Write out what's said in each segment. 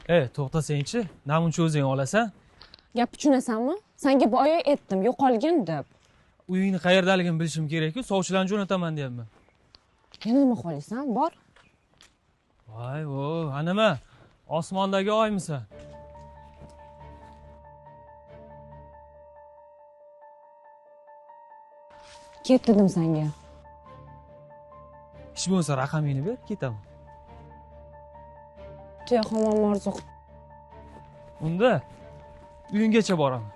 To'xtasang-chi, namuncha o'zing olasan. Gap tushunasanmi? Senga boya aytdim, yo'qolgin deb. Uyingni qayerdaligini bilishim kerak-ku, sovchilarni jo'nataman deyapman. Yana nima xohlaysan? Bor. Voy, nima? Osmondagi oymisan? Ket dedim senga. Ish bo'lsa raqamingni ber, ketaman. Tuya hamon Morzuq. Unda uyinggacha boraman.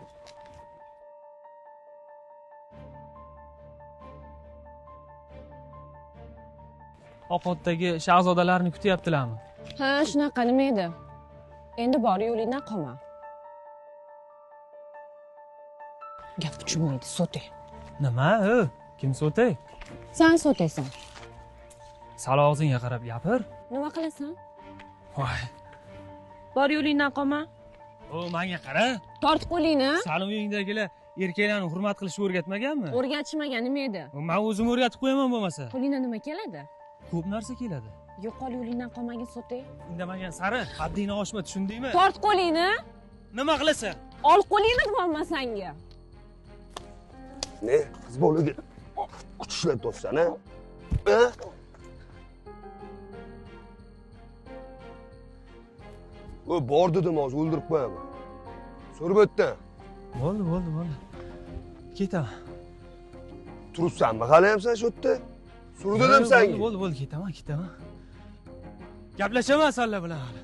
Oqotdagi shahzodalarni kutyaptilarmi? Ha, shunaqa nima edi? Endi bor yo'lingdan qolma. Gap tushunmaydi, so'tay. Nima? Kim so'tay? Sen so'taysan. Sal og'zingga qarab gapir. Nima qilasan? Voy. Bor yo'lingdan qolma. Menga qara. Tortib qo'lingni. Sani uyingdagilar erkaklarni hurmat qilishni o'rgatmaganmi? O'rgatishmagan nima edi? Men o'zim o'rgatib qo'yaman bo'lmasa. Qo'lingdan nima keladi? Ko'p narsa keladi. Yo'qol yo'lingdan qolmagin so'tay. Indamagan sari haddingni oshma, tushundingmi? Tort qo'lingni. Nima qilasan? Ol qo'lingni deyapman senga. Ne? Qiz bolaga kuch ishlatayapsan, ha? Bor dedim, hozir o'ldirib qo'yaman. Surbetdan. Bo'ldi. Ketaman. Turibsanmi hali ham sen shu yerda? Sur dedim senga. Bo'ldi, ketaman. Gaplashaman senlar bilan hali.